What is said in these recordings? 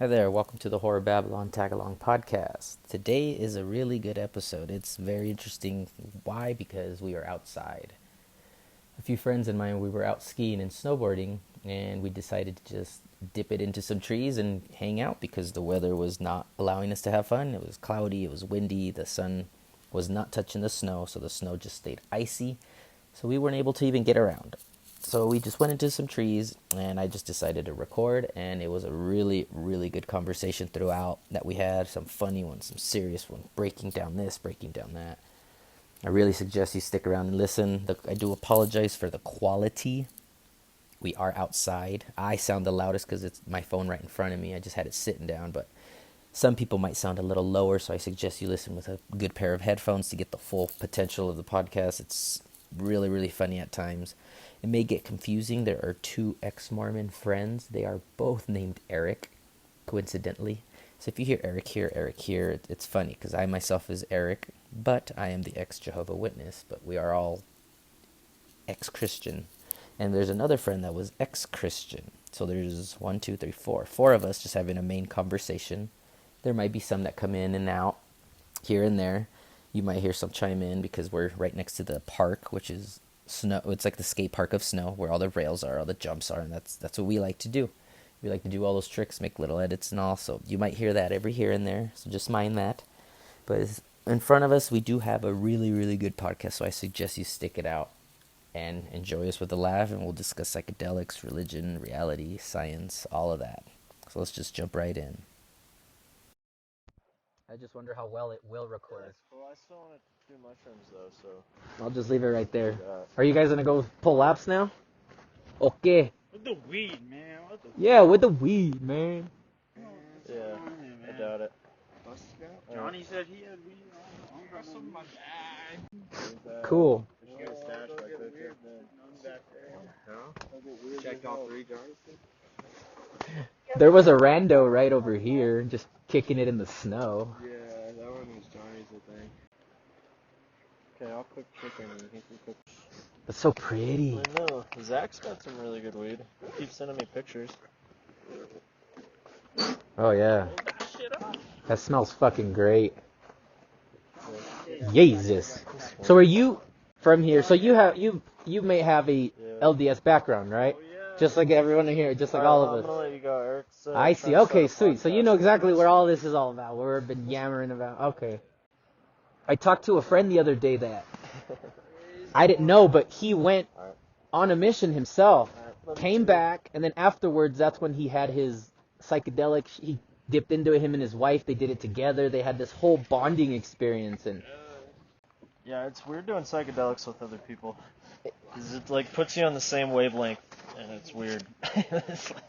Hi there, welcome to the Horror Babylon Tag-Along Podcast. Today is a really good episode. It's very interesting. Why? Because we are outside. A few friends of mine, we were out skiing and snowboarding, and we decided to just dip it into some trees and hang out because the weather was not allowing us to have fun. It was cloudy, it was windy, the sun was not touching the snow, so the snow just stayed icy, so we weren't able to even get around. So we just went into some trees, and I just decided to record, and it was a really, really good conversation throughout that we had. Some funny ones, some serious ones, breaking down this, breaking down that. I really suggest you stick around and listen. I do apologize for the quality. We are outside. I sound the loudest because it's my phone right in front of me. I just had it sitting down, but some people might sound a little lower, so I suggest you listen with a good pair of headphones to get the full potential of the podcast. It's really, really funny at times. It may get confusing. There are two ex-Mormon friends. They are both named Eric, coincidentally. So if you hear Eric here, it's funny because I myself is Eric, but I am the ex-Jehovah Witness, but we are all ex-Christian. And there's another friend that was ex-Christian. So there's 4 of us just having a main conversation. There might be some that come in and out here and there. You might hear some chime in because we're right next to the park, which is snow. It's like the skate park of snow where all the rails are, all the jumps are, and that's what we like to do. We like to do all those tricks, make little edits and all, so you might hear that every here and there, so just mind that. But in front of us, we do have a really, really good podcast, so I suggest you stick it out and enjoy us with a laugh, and we'll discuss psychedelics, religion, reality, science, all of that. So let's just jump right in. I just wonder how well it will record. Well, I still want to do mushrooms though, so I'll just leave it right there. Are you guys gonna go pull laps now? Okay. With the weed, man. What the Yeah, with the weed, man. yeah, I doubt it. Johnny said he had weed. I'm some my bag. Cool. Checked all 3 jars. There was a rando right over here, just kicking it in the snow. Yeah, that one was Johnny's, I think. Okay, I'll cook chicken and he can cook. That's so pretty. I know. Zach's got some really good weed. He keeps sending me pictures. Oh yeah. That smells fucking great. Jesus. So are you from here? So you may have a LDS background, right? Oh, yeah. Just like everyone in here, just like all of us. I'm gonna let you go, Eric. I see. Okay, sweet. So you know exactly what all this is all about. What we've been yammering about. Okay. I talked to a friend the other day that I didn't know, but he went on a mission himself, came back, and then afterwards, that's when he had his psychedelic. He dipped into it, him and his wife. They did it together. They had this whole bonding experience, and yeah, it's weird doing psychedelics with other people. 'Cause it like puts you on the same wavelength, and it's weird. It's like,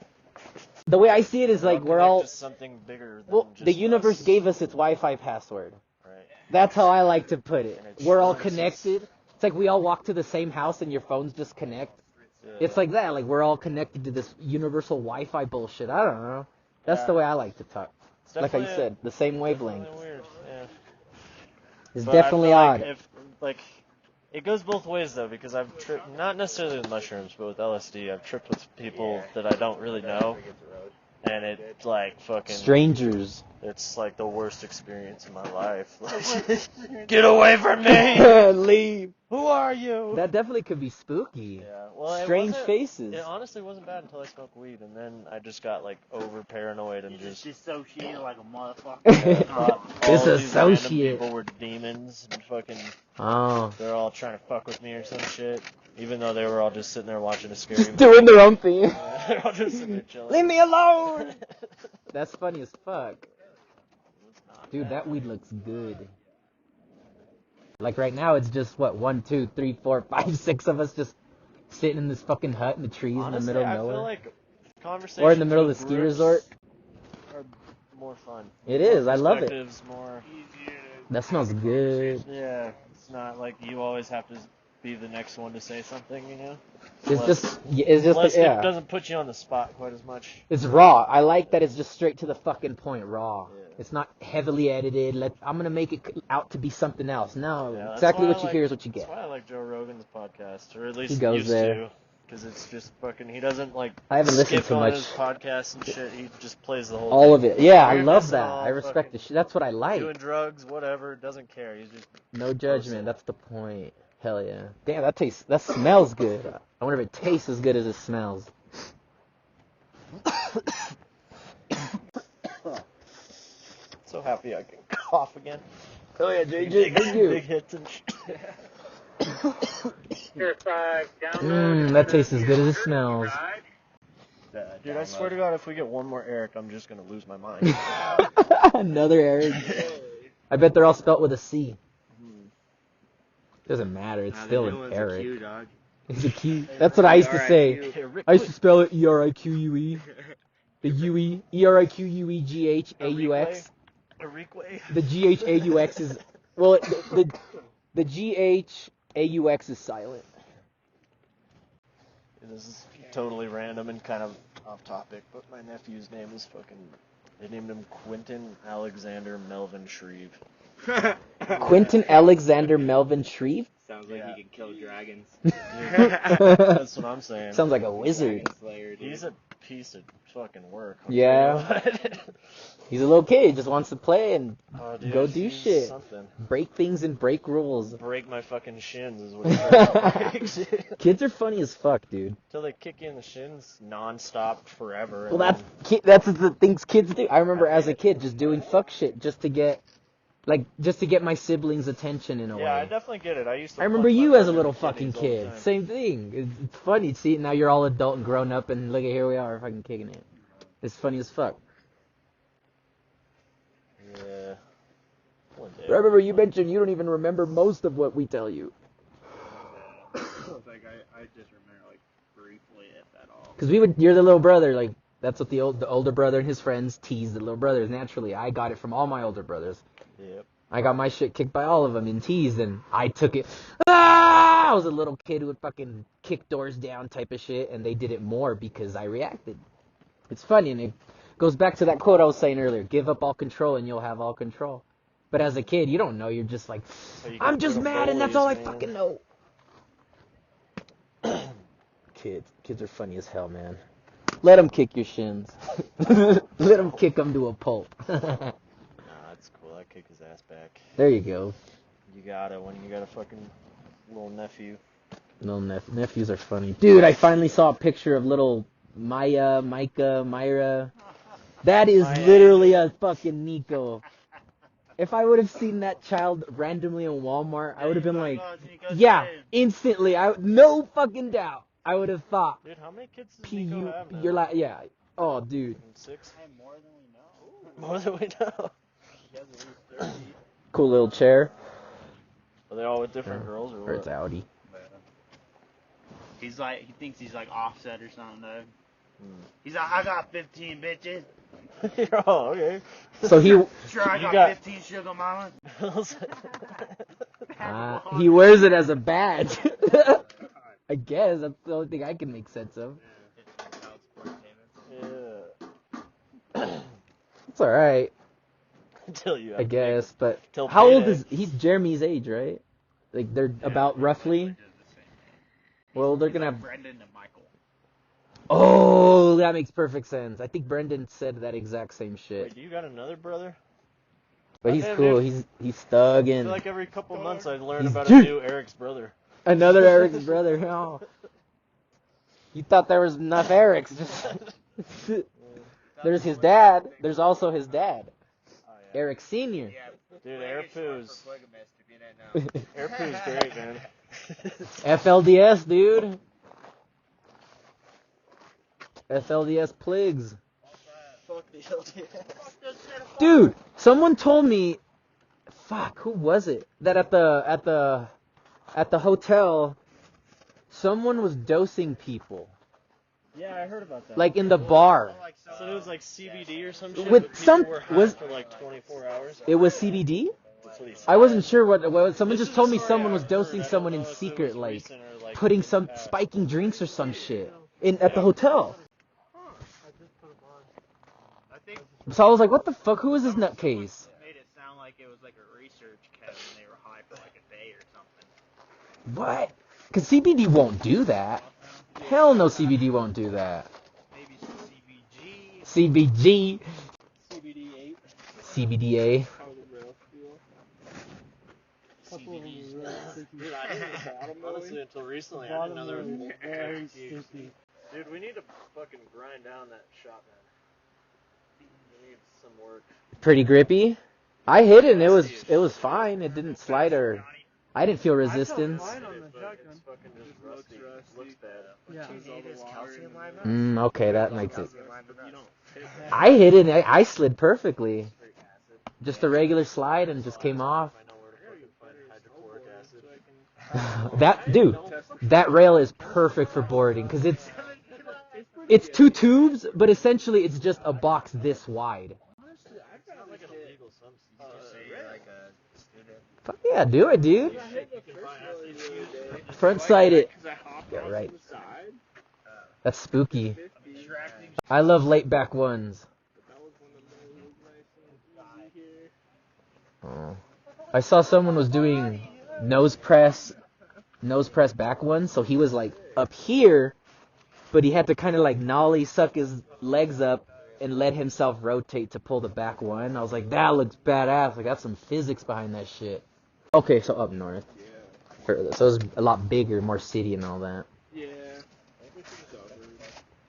the way I see it is like we're all something bigger than well. just The universe us. gave us its Wi-Fi password. Right. That's how I like to put it. And it We're all shines. connected. It's like we all walk to the same house and your phones just connect. Yeah. It's like that. Like we're all connected to this universal Wi-Fi bullshit. I don't know. That's the way I like to talk. It's Like I definitely- said, the same wavelength. Definitely weird. Yeah. It's But I definitely feel odd. like it goes both ways though, because I've tripped not necessarily with mushrooms, but with LSD, I've tripped with people that I don't really know, and it's like fucking Strangers. It's like the worst experience of my life. Like, get away from me! Leave. Who are you? That definitely could be spooky. Yeah. Well, it Strange wasn't- faces. It honestly wasn't bad until I smoked weed, and then I just got like over paranoid and You just just dissociated like a motherfucker. thought all of these random Disassociate. people were demons and fucking Oh. they're all trying to fuck with me or some shit. Even though they were all just sitting there watching a scary movie. Doing their own thing. They're all just sitting there chilling. Leave me alone. That's funny as fuck. Dude, that weed looks good. Like right now, it's just what 1, 2, 3, 4, 5, 6 of us just sitting in this fucking hut in the trees Honestly, in the middle of I nowhere, feel like conversations or in the middle of the with ski groups resort. are more fun. It More is. I love it. perspectives, More. That smells good. Yeah, it's not like you always have to be the next one to say something, you know. It's Unless just yeah. it doesn't put you on the spot quite as much. It's raw. I like that it's just straight to the fucking point, raw. Yeah. It's not heavily edited. I'm gonna make it out to be something else. No, Yeah, that's exactly why what I you like- hear is what you get. That's why I like Joe Rogan's podcast, or at least He goes used there. to, because it's just fucking. He doesn't like I haven't listened skip to on much. his podcast and shit. He just plays the whole All thing. of it. Yeah, I Weirdness love and that. all, I respect the shit. That's what I like. Doing drugs, whatever, doesn't care. He's just No judgment. That's the point. Hell yeah. Damn, that smells good. I wonder if it tastes as good as it smells. so happy I can cough again. Oh yeah, JJ, thank you. Big hits and shit. That tastes as good as it smells. Dude, I swear to God, if we get one more Eric, I'm just gonna lose my mind. Another Eric. I bet they're all spelt with a C. Doesn't matter. It's still an Eric. It's a Q. That's what I used to say. I used to spell it E-R-I-Q-U-E. The U-E. E-R-I-Q-U-E-G-H-A-U-X. The G-H-A-U-X is... Well, the G-H-A-U-X is silent. This is totally random and kind of off topic, but my nephew's name is fucking... They named him Quentin Alexander Melvin Shreve. Quentin Alexander Melvin Shreve? Sounds like he can kill dragons. That's what I'm saying. Sounds like a wizard. Slayer, He's a piece of fucking work. Yeah. He's a little kid. He just wants to play and go do he's shit. Something. Break things and break rules. Break my fucking shins is what he's trying to break. Kids are funny as fuck, dude. Till they kick you in the shins non-stop forever. Well, that's the things kids do. I remember as a kid just doing fuck shit just to get my siblings' attention in a way. Yeah, I definitely get it. I remember you as a little fucking fucking kid. Same thing. It's funny. See, now you're all adult and grown up, and look at here we are fucking kicking it. It's funny as fuck. Yeah. One day. I remember you mentioned you don't even remember most of what we tell you. Like I just remember like briefly if at all. Because you're the little brother, like that's what the older brother and his friends tease the little brothers. Naturally, I got it from all my older brothers. Yep. I got my shit kicked by all of them and teased, and I took it. I was a little kid who would fucking kick doors down type of shit, and they did it more because I reacted. It's funny, and it goes back to that quote I was saying earlier: "Give up all control, and you'll have all control." But as a kid, you don't know. You're just like, I'm just mad, and that's all I fucking know. Kids are funny as hell, man. Let them kick your shins. Let them kick them to a pulp. That's cool. I kick his ass back. There you go. You got it when you got a fucking little nephew. No, nephews are funny. Dude, I finally saw a picture of little Myra. That is literally a fucking Nico. If I would have seen that child randomly in Walmart, I would have been like, yeah, instantly. No fucking doubt. I would have thought. Dude, how many kids does Nico have now? You're like, yeah. Oh, dude. 6? More than we know. More than we know. He has at least 30. Cool little chair. Are they all with different girls or Or what? it's Audi. He's like, he thinks he's like Offset or something though. He's like, I got 15 bitches. Oh, okay. So he Sure, I got 15 sugar mama. he wears it as a badge. I guess that's the only thing I can make sense of. Yeah. It's alright, Until you. I guess. But till how old payday. is he's Jeremy's age, right? Like they're about roughly. Well, they're gonna have. Brendan and Michael. Oh, that makes perfect sense. I think Brendan said that exact same shit. Wait, you got another brother? But he's Goddamn, cool. dude. He's I thugging. feel like every couple months I learn He's about dude. a new Eric's brother. Another Eric's brother. Oh. You thought there was enough Erics. Just there's his dad. There's also his dad, Eric Senior. Dude, Airpoo's great, man. FLDS, dude. FLDS pligs. Fuck the LDS. Dude, someone told me, fuck, who was it? That at the hotel, someone was dosing people. Yeah, I heard about that. Like in the bar. So it was like CBD or some shit. With but people some- were high was- for like 24 hours. It was CBD? That's what he said. I wasn't sure what it was. Someone This just is told a me story someone I was heard. dosing I don't someone know in if it secret, was like recent or, like, putting some past. spiking drinks or some shit at the hotel. I think So I was like, what the fuck? Who is this nutcase? made it sound like it was like a research kit and they were high for like a day or something. What? Because CBD won't do that. Hell no, CBD won't do that. Maybe some CBG. CBG. CBD8. CBDA. How the real feel. CBD's Dude, I didn't honestly until recently I didn't know there was very sticky. Dude, we need to fucking grind down that shot, man. We need some work. Pretty grippy. I hit it and it was fine. It didn't slide or I didn't feel resistance. I felt fine on the shotgun. It's fucking just rusty. Looks bad. Yeah. Okay, that makes it. You don't fit I hit it and I slid perfectly. Just a regular slide and just came off. I know where to fucking find hydrochloric acid. That rail is perfect for boarding because it's 2 tubes, but essentially it's just a box this wide. Like an illegal Fuck yeah, do it, dude. Front side it. Yeah, right. That's spooky. I love late back ones. Oh. I saw someone was doing nose press back ones, so he was like up here, but he had to kind of like nollie, suck his legs up, and let himself rotate to pull the back one. I was like, that looks badass. I got some physics behind that shit. Okay, so up north. Further. So it was a lot bigger, more city and all that. Yeah.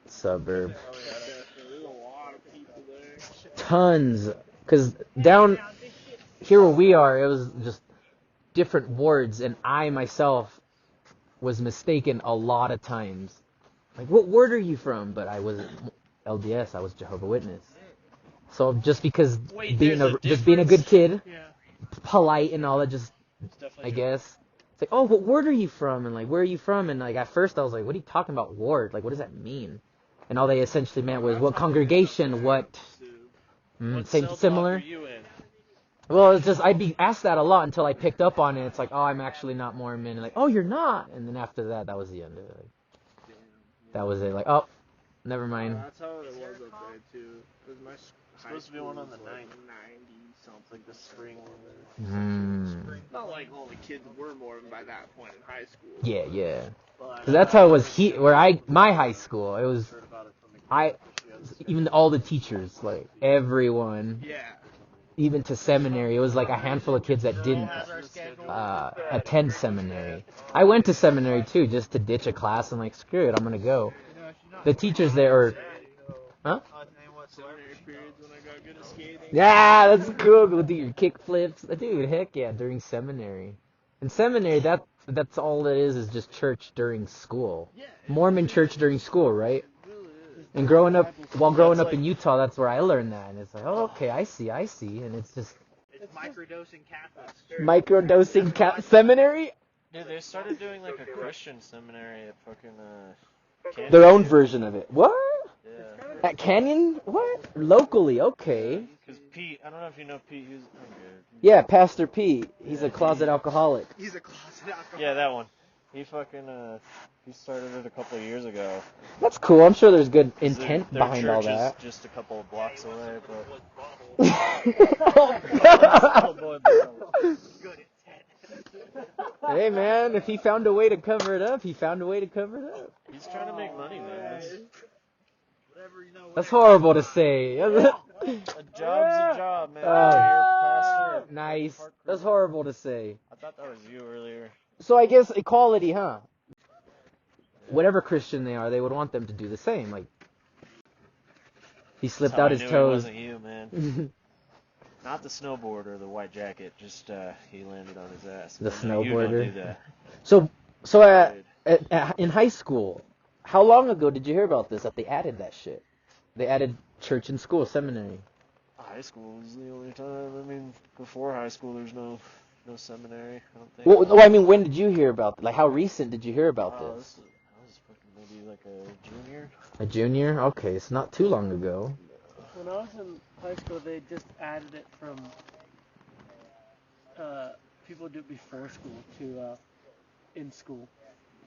Suburb. There's a lot of people there. Tons. Because down here where we are, it was just different wards, and I myself was mistaken a lot of times. Like, what ward are you from? But I wasn't LDS, I was Jehovah's Witness. So just because being a good kid, polite and all that, just I guess. It's like, oh, what ward are you from? And like, where are you from? And like, at first I was like, what are you talking about, ward? Like, what does that mean? And all they essentially meant was what congregation, what similar. Are you in? Well, it's just I'd be asked that a lot until I picked up on it. It's like, oh, I'm actually not Mormon. And like, oh, you're not. And then after that, that was the end of it. Like, that was it. Like, oh, never mind. That's how it was up there too. Cause my Supposed to be one on the 9th. 90 something. Like the spring. Not like all the kids were Mormon by that point in high school. Yeah, yeah. Because that's how it was my high school. It was, even all the teachers, like everyone. Yeah. Even to seminary, it was like a handful of kids that didn't attend seminary. I went to seminary too, just to ditch a class and like, screw it, I'm gonna go. The teachers there are, huh? Seminary periods when I got good at skating. Yeah, that's cool. Go do your kick flips, dude. Heck yeah, during seminary. In seminary, that's all it is just church during school. Mormon church during school, right? And growing up in Utah, that's where I learned that. And it's like, oh, okay, I see. And it's just... It's microdosing Catholics. Microdosing seminary? Dude, they started doing like a Christian seminary at fucking, Canyon. Their own version of it. What? Yeah. At Canyon? What? Locally, okay. Because Pete, I don't know if you know Pete, I'm good. Yeah, Pastor Pete. He's a closet alcoholic. He's a closet alcoholic. Yeah, that one. He fucking, he started it a couple of years ago. That's cool. I'm sure there's good intent Their behind all church that. is just a couple of blocks away, Hey man, if he found a way to cover it up, he found a way to cover it up. He's trying to make money, man. That's horrible to say. A job's a job, man. You're a pastor. Nice. That's horrible to say. I thought that was you earlier. So I guess equality, huh? Whatever Christian they are, they would want them to do the same. Like, he slipped out his It toes. wasn't you, man. Not the snowboarder, the white jacket. Just he landed on his ass. The No, you don't snowboarder. do that. So in high school, how long ago did you hear about this? That they added that shit. They added church and school, seminary. High school was the only time. I mean, before high school, there's no seminary. I don't think. Well, I mean, when did you hear about? Like, how recent did you hear about this? I was fucking maybe like a junior. A junior? Okay, it's not too long ago. When I was in high school, they just added it from people do it before school to in school.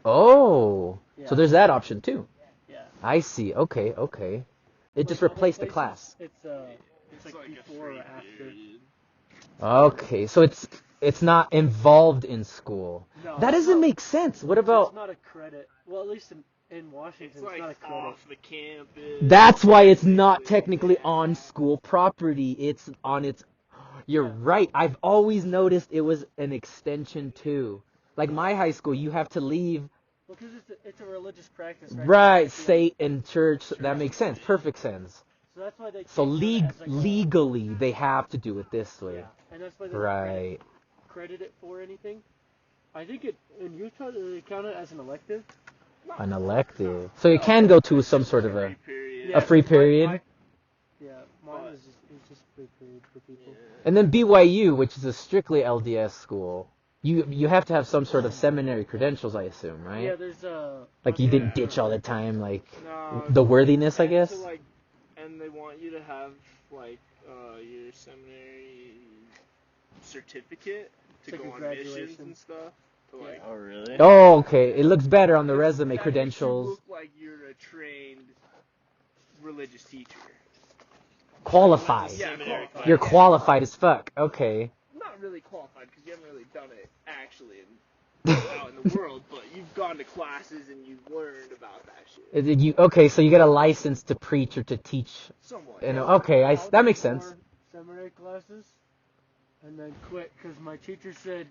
Oh, Yeah. so there's that option too. Yeah. I see. Okay. It just replaced the class. It's like before or after. Okay, so it's not involved in school. No, That doesn't make sense. What It's about? not a credit. Well, at least in Washington, It's like not a credit. off the campus. That's why it's not technically on school property. It's on its... You're right. I've always noticed it was an extension too. Like my high school, you have to leave. Well, because it's a religious practice, right? Right, state and church. That makes sense. Perfect sense. So that's why they So can't count it as, like, legally, they have to do it this way. Yeah, and that's why they don't Right. credit it for anything. I think in Utah they count it as an elective. An elective. So you can go to some sort of a Period. free period. Yeah, mine was just free period for people. And then BYU, which is a strictly LDS school, you have to have some sort of seminary credentials, I assume, right? Yeah, there's Like you didn't ditch all the time, like No, the worthiness, I guess. So, like, and they want you to have like your seminary certificate to It's go like on a missions graduation. and stuff. To, like, Oh, really? Oh, okay. It looks better on the resume that makes you credentials. look like you're a trained religious teacher. Qualified. Yeah, qualified. You're qualified as fuck. Okay. Not really qualified because you haven't really done it actually out in the world, but you've gone to classes and you've learned about that shit. Did you? Okay, so you get a license to preach or to teach. Somewhat. And okay, that makes sense. Seminary classes, and then quit because my teacher said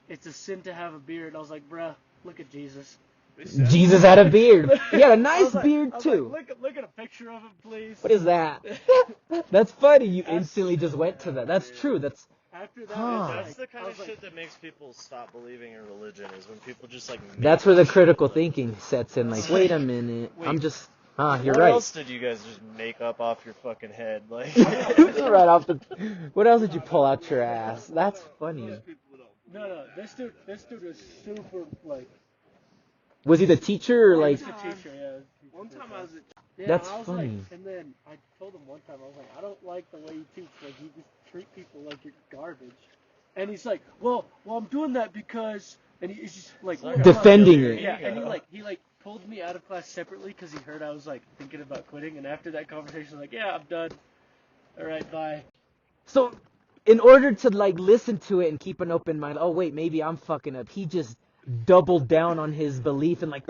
it's a sin to have a beard. I was like, bruh, look at Jesus. Jesus had a beard. He had a nice beard I was too. like, look at a picture of him, please. What is that? That's funny. You instantly just went to that. That's true. That's After that, Huh. That's the kind I of was shit that makes people stop believing in religion, is when people just like. that's where the critical thinking sets in. Like, wait a minute. I'm just. You're What right. else did you guys just make up off your fucking head? Like, Right off the. What else did you pull out your ass? That's funny. No, this dude was super like. Was he the teacher or like? He's the teacher, yeah. One time I was at That's I was funny. Like, and then I told him one time, I was like, I don't like the way you teach. Like, you just treat people like you're garbage. And he's like, well, I'm doing that because, and he's just like Defending it. Yeah, and he pulled me out of class separately because he heard I was like thinking about quitting. And after that conversation, I was like, yeah, I'm done. All right, bye. So, in order to like listen to it and keep an open mind, oh wait, maybe I'm fucking up. He just doubled down on his belief and like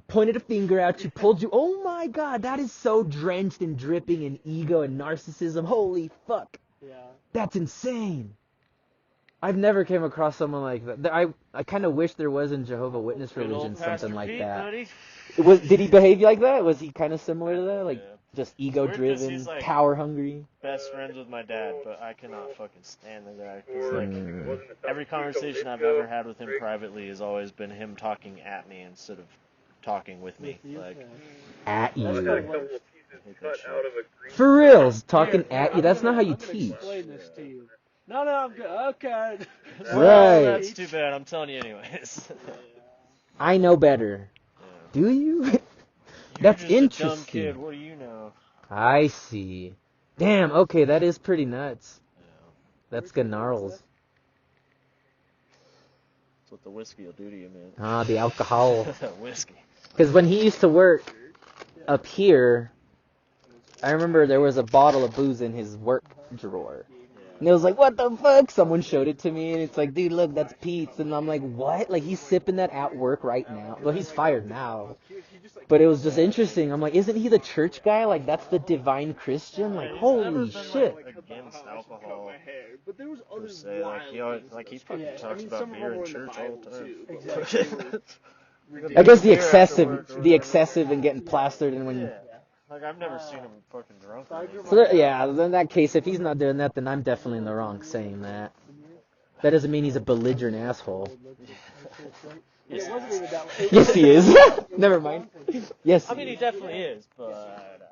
pointed a finger at you, pulled you. Oh my god, that is so drenched and dripping in ego and narcissism. Holy fuck. Yeah. That's insane. I've never came across someone like that. I kind of wish there was in Jehovah's Witness good old religion Pastor something like Pete, that. buddy. Did he behave like that? Was he kind of similar to that? Like Yeah. just Weird 'cause ego-driven, he's, like, power-hungry? Best friends with my dad, but I cannot fucking stand the guy. 'Cause, like, every conversation I've ever had with him privately has always been him talking at me instead of talking with me. Like, At That's you. kind of what, I hate that shit. For reals, talking Here, at you. I'm That's gonna- not how you I'm gonna teach. Explain this to you. No, I'm good. Okay. Right. That's too bad. I'm telling you anyways. I know better. Yeah. Do you? You're That's just a dumb interesting. kid. What do you know? I see. Damn, okay, that is pretty nuts. Yeah. That's gnarls. That's what the whiskey will do to you, man. Ah, the alcohol. Whiskey. Because when he used to work up here, I remember there was a bottle of booze in his work drawer. And it was like, what the fuck? Someone showed it to me, and it's like, dude, look, that's Pete's. And I'm like, what? Like, he's sipping that at work right now. Well, he's fired now. But it was just interesting. I'm like, isn't he the church guy? Like, that's the divine Christian? Like, He's holy never been, shit. Like, against alcohol. my hair, but there was Per other se. Like, he always, like, he fucking Yeah, talks about some of beer them in were in the church all Bible, the time. too, but, Exactly. I guess the Beer after work or whatever. excessive and getting plastered and when... Yeah. Like, I've never seen him fucking drunk. or anything. So yeah, in that case, if he's not doing that, then I'm definitely in the wrong saying that. That doesn't mean he's a belligerent asshole. It wasn't even that way. Yes, he is. Never mind. Yes, I mean, he definitely is, but...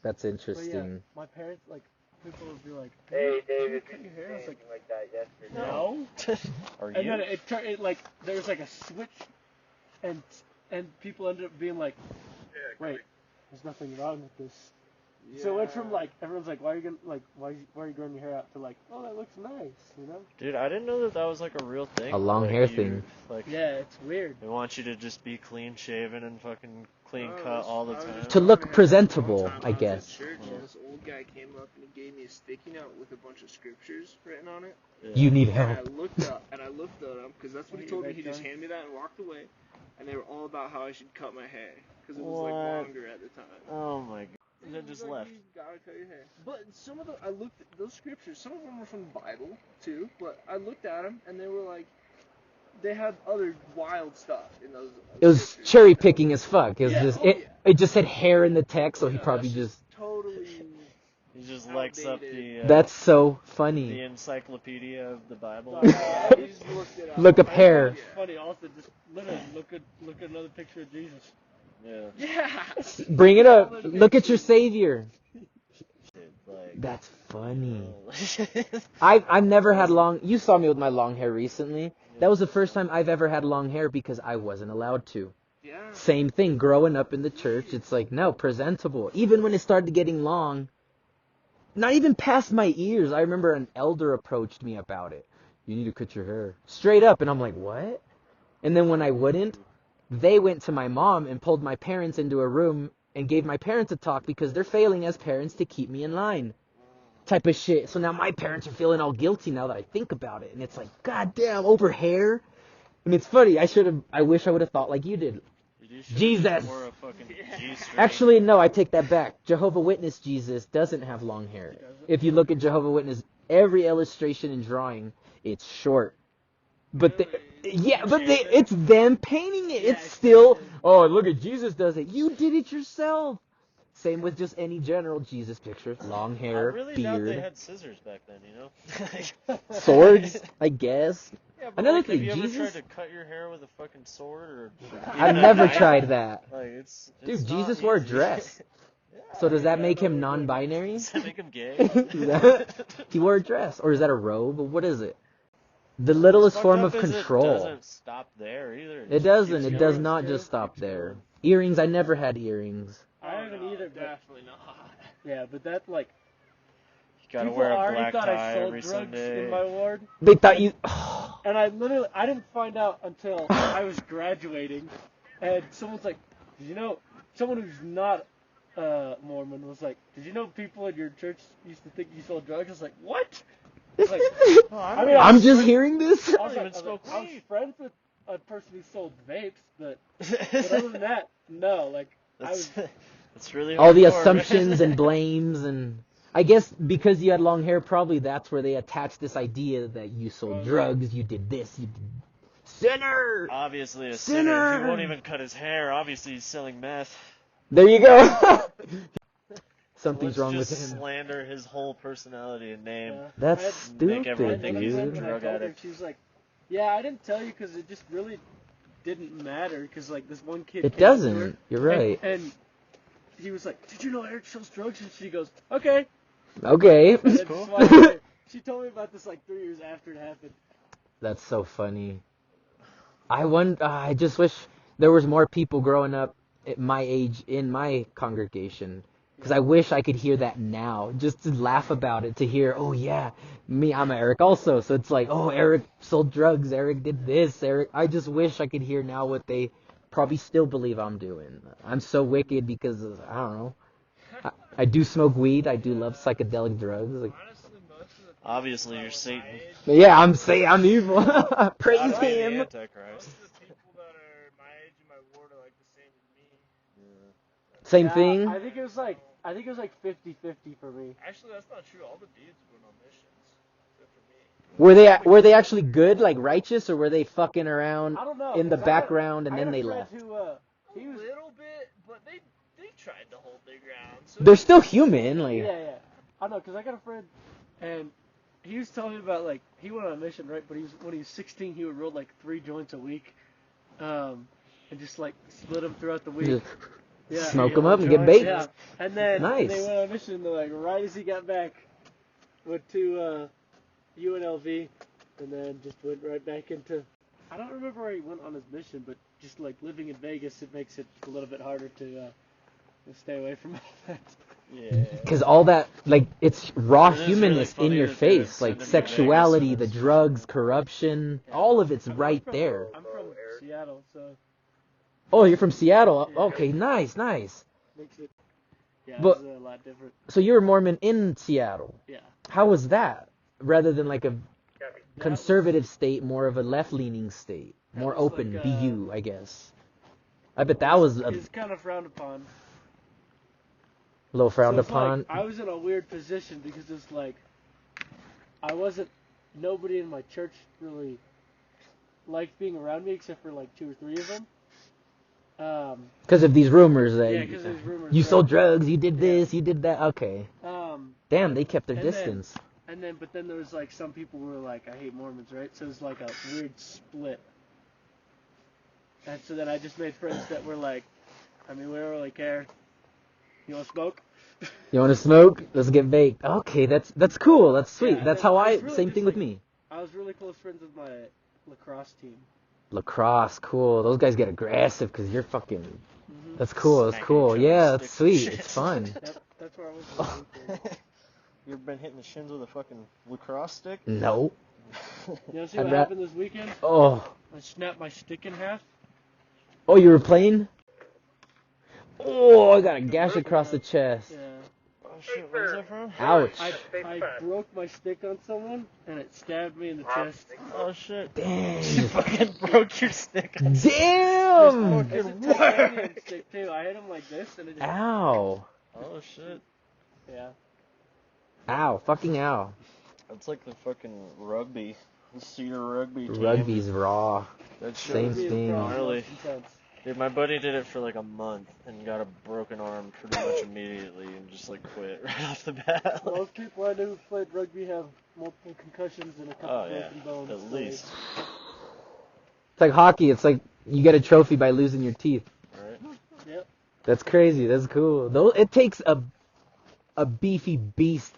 That's But yeah, interesting. my parents, like, people would be like, hey, David, cut your hair. I was like, that yesterday. no. Are And you? then it turned, like, there was like a switch, and people ended up being like, wait, there's nothing wrong with this. So it went from like everyone's like, why are you growing your hair out to like, oh, that looks nice, you know? Dude, I didn't know that was like a real thing. A long Like, hair you- thing. Like, Yeah, it's weird. they want you to just be clean shaven and fucking clean cut all the time. To look presentable, I guess. At church, and this old guy came up and he gave me a sticky note with a bunch of scriptures written on it. You need And I help. looked up, and I looked at him because that's what he told me. He just handed me that and walked away. and they were all about how I should cut my hair because it was What? like longer at the time. Oh my god. And then It was just like, left. You gotta cut your hair. But some of I looked at those scriptures. Some of them were from the Bible too. But I looked at them and they were like, they had other wild stuff in those. It was scriptures. cherry picking as fuck. It was Yeah, just oh, it. yeah. It just said hair in the text, so he Yeah, probably that's just. totally. He just likes up the That's so the funny. encyclopedia of the Bible. You just looked it up. Look up hair. It's funny. Also, just literally look at another picture of Jesus. Yeah. Yeah. Bring it up. Look at your savior. Like, That's funny. oh. I've never had long. You saw me with my long hair recently. That was the first time I've ever had long hair because I wasn't allowed to. Yeah. Same thing. Growing up in the church, it's like no, presentable. Even when it started getting long, not even past my ears. I remember an elder approached me about it. You need to cut your hair straight up, and I'm like, what? And then when I wouldn't, they went to my mom and pulled my parents into a room and gave my parents a talk because they're failing as parents to keep me in line. Type of shit. So now my parents are feeling all guilty now that I think about it. And it's like, goddamn, over hair? And it's funny. I wish I would have thought like you did. You should've Jesus. just wore a fucking G-string. Actually, no, I take that back. Jehovah Witness Jesus doesn't have long hair. If you look at Jehovah Witness, every illustration and drawing, it's short. But it's them painting it. It's still, oh, look at Jesus does it. You did it yourself. Same with just any general Jesus picture. Long I hair, really doubt they beard, had scissors back then, you know? swords, I guess. Yeah, but Another like, thing, have you ever Jesus? tried to cut your hair with a fucking sword or? I've never tried that. Like it's Dude, not Jesus wore a easy. dress. Yeah, So does that yeah, make him no, non-binary? Does that make him gay? He wore a dress. Or is that a robe? What is it? The littlest Fucked form up of is control. It doesn't stop there either. It just doesn't. keeps It going. does not just stop there. Earrings, I never had earrings. I haven't either. But, Definitely not. yeah, but that like You gotta people wear a already black thought I tie sold every drugs Sunday. in my ward, They thought you... and I didn't find out until I was graduating, and someone's like, "Did you know?" Someone who's not Mormon was like, "Did you know people in your church used to think you sold drugs?" I was like, "What?" Like, Oh, I mean, I'm just hearing this? I was, even like, smoke I was weed. friends with a person who sold vapes, but other than that, no. Like I was. That's really All the hardcore, assumptions man. and blames and... I guess because you had long hair, probably that's where they attached this idea that you sold drugs, you did this, you did... Sinner! Obviously a Sinner! sinner. He won't even cut his hair. Obviously he's selling meth. There you go! Something's Let's wrong with just him. slander his whole personality and name. Yeah. That's I had- stupid, Make everything he's a dude. When I drug told her, addict. she was like, "Yeah, I didn't tell you because it just really didn't matter because like this one kid." It came up to her, doesn't. You're right. And he was like, "Did you know Eric sells drugs?" And she goes, "Okay." Okay. And then cool. just walked away. She told me about this like 3 years after it happened. That's so funny. I just wish there was more people growing up at my age in my congregation. Because I wish I could hear that now. Just to laugh about it. To hear, oh yeah, I'm Eric also. So it's like, oh, Eric sold drugs. Eric did this. I just wish I could hear now what they probably still believe I'm doing. I'm so wicked because, I don't know. I do smoke weed. I do love psychedelic drugs. Like, Honestly, most of the people Obviously that you're were Satan. my age, but yeah, I'm evil. Praise Gotta be the him. most Antichrist. of the people that are my age in my ward are like the same as me. Same Yeah, thing. I think it was like 50-50 for me. Actually, that's not true. All the dudes were on missions, except for me. Were they actually good, like righteous, or were they fucking around I don't know. in the 'cause I got- background and I then got a they friend left? Who, he A was, little bit, but they tried to hold their ground. So They're still human, like. yeah. I know, because I got a friend, and he was telling me about, like, he went on a mission, right? But when he was 16, he would roll, like, 3 joints a week, and just, like, split them throughout the week. Just Yeah. smoke Yeah, them up and get joints, baked. Yeah. And then Nice. they went on a mission, like, right as he got back, went to UNLV, and then just went right back into... I don't remember where he went on his mission, but just, like, living in Vegas, it makes it a little bit harder to stay away from all that. Yeah. Because all that, like, it's raw It is really humanness in funny your that they would face. send Like, him to sexuality, Vegas. the drugs, corruption, all of it's I'm right from- there. I'm from Seattle, so Oh, you're from Seattle? Yeah. Okay, nice. makes it But- it's a lot different. So you were Mormon in Seattle. Yeah. How was that? Rather than like a That conservative state, more of a left-leaning state. More was open, like, BU, I guess. I bet that was a is kind of frowned upon. little frowned So it's upon. like, I was in a weird position because it's like nobody in my church really liked being around me except for like 2 or 3 of them. Because of these rumors that Because of these rumors. you right. sold drugs, you did this, you did that. Okay. Damn, they kept their and distance. But then there was like some people who were like, I hate Mormons, right? So it was like a weird split. And so then I just made friends that were like, I mean, we don't really care. You want to smoke? You want to smoke? Let's get baked. Okay, that's cool. That's sweet. Yeah, That's how was really same just, thing with me. I was really close friends with my lacrosse team. Lacrosse, cool. Those guys get aggressive because you're fucking. Mm-hmm. That's cool. That's Smacking cool. each Yeah, other's that's sticks sweet. and It's shit. fun. That's where I was. You ever been hitting the shins with a fucking lacrosse stick? No. You know, see I'd what ra- happened this weekend? Oh. I snapped my stick in half. Oh, you were playing? Oh, I got a gash across the chest. Yeah. Oh shit, where's that from? Ouch. I broke my stick on someone, and it stabbed me in the chest. Oh shit. Dang. You fucking broke your stick. Damn. It's a titanium stick, too. I hit him like this, and it just... Ow. Oh shit. Yeah. Ow. Fucking ow. That's like the fucking rugby. The Cedar rugby team. Rugby's raw. That shit Same was thing. gnarly. Intense. Dude, my buddy did it for like a month and got a broken arm pretty much immediately and just like quit right off the bat. Most people I know who played rugby have multiple concussions and a couple Oh yeah, broken bones. at least. It's like hockey. It's like you get a trophy by losing your teeth. Right? Yep. That's crazy. That's cool. Though it takes a beefy beast,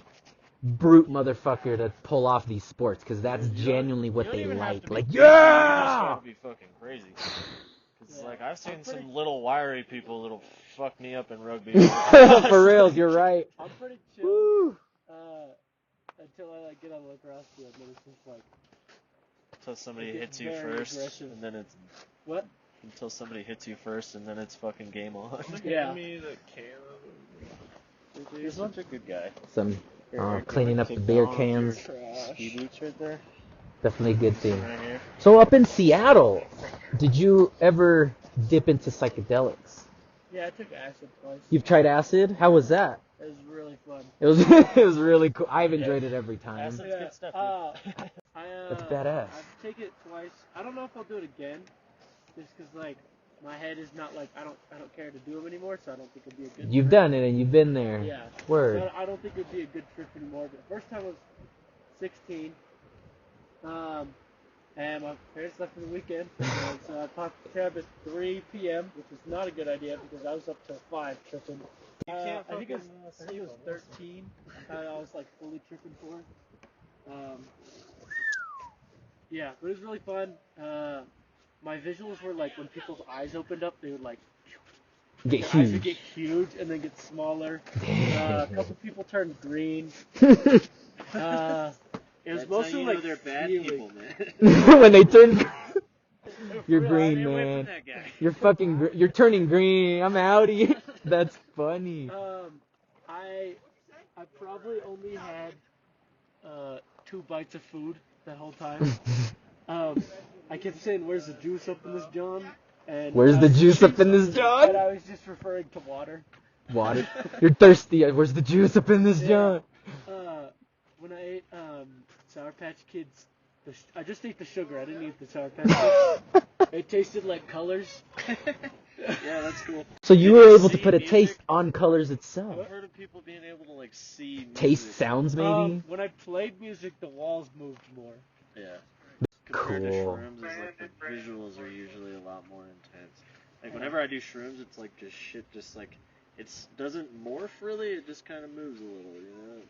brute motherfucker to pull off these sports because that's genuinely what they like. Like, You just yeah. gotta be fucking crazy. Cause like I've seen some little wiry people that'll fuck me up in rugby. For reals, you're right. I'm pretty chill Woo. until I like get on the lacrosse field, and it's just like Until somebody It hits gets you very first, aggressive. and then it's what? until somebody hits you first, and then it's fucking game on. Yeah. Me the can. He's such a good guy. Some Here, cleaning up the take beer down cans. your ski boots right there. Definitely a good thing. Right here. So up in Seattle, did you ever dip into psychedelics? Yeah, I took acid twice. You've tried acid? How was that? It was really fun. It was it was really cool. I've enjoyed it every time. Acid's good stuff. Dude. That's badass. I've taken it twice. I don't know if I'll do it again, just because like my head is not like I don't care to do them anymore, so I don't think it'd be a good. You've trip. done it and you've been there. Yeah. Word. So I don't think it'd be a good trip anymore. But the first time I was 16. And my parents left for the weekend, and so I popped the tab at 3 p.m., which is not a good idea because I was up till 5 tripping. I think it was 13. I was like fully tripping for it. Yeah, but it was really fun. My visuals were like when people's eyes opened up, they would like Get their eyes would huge. get huge and then get smaller. A couple people turned green. It was mostly like they're bad feeling. people, man. When they turn, you're real, green, Stay away from man. that guy. You're fucking. You're turning green. I'm outie. That's funny. I probably only had 2 bites of food that whole time. I kept saying, "Where's the juice up in this John?" And Where's the juice up in this And John? I was just referring to water. Water. You're thirsty. Where's the juice up in this John? When I ate Sour Patch Kids, I just ate the sugar. I didn't eat the Sour Patch Kids. It tasted like colors. Yeah, that's cool. So you were able to put a taste on colors itself. I've heard of people being able to like see music. Taste sounds, maybe. When I played music, the walls moved more. Yeah. Compared to Cool. shrooms, is like the visuals are usually a lot more intense. Like whenever I do shrooms, it's like just shit. Just like it doesn't morph really. It just kind of moves a little, you know.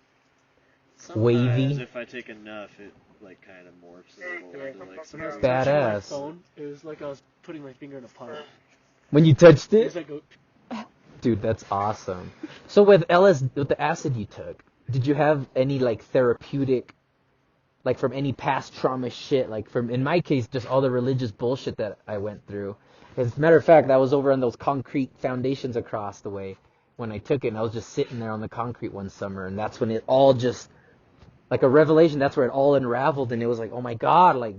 Sometimes Wavy. if I take enough, it like kind of morphs a little into like some. When I was weird- touching my Badass. phone, it was like I was putting my finger in a puddle. When you touched It it, was like a, dude, that's awesome. So with with the acid you took, did you have any like therapeutic, like from any past trauma shit? Like from, in my case, just all the religious bullshit that I went through. As a matter of fact, I was over on those concrete foundations across the way when I took it, and I was just sitting there on the concrete one summer, and that's when it all just, like a revelation, that's where it all unraveled, and it was like, oh my God, like,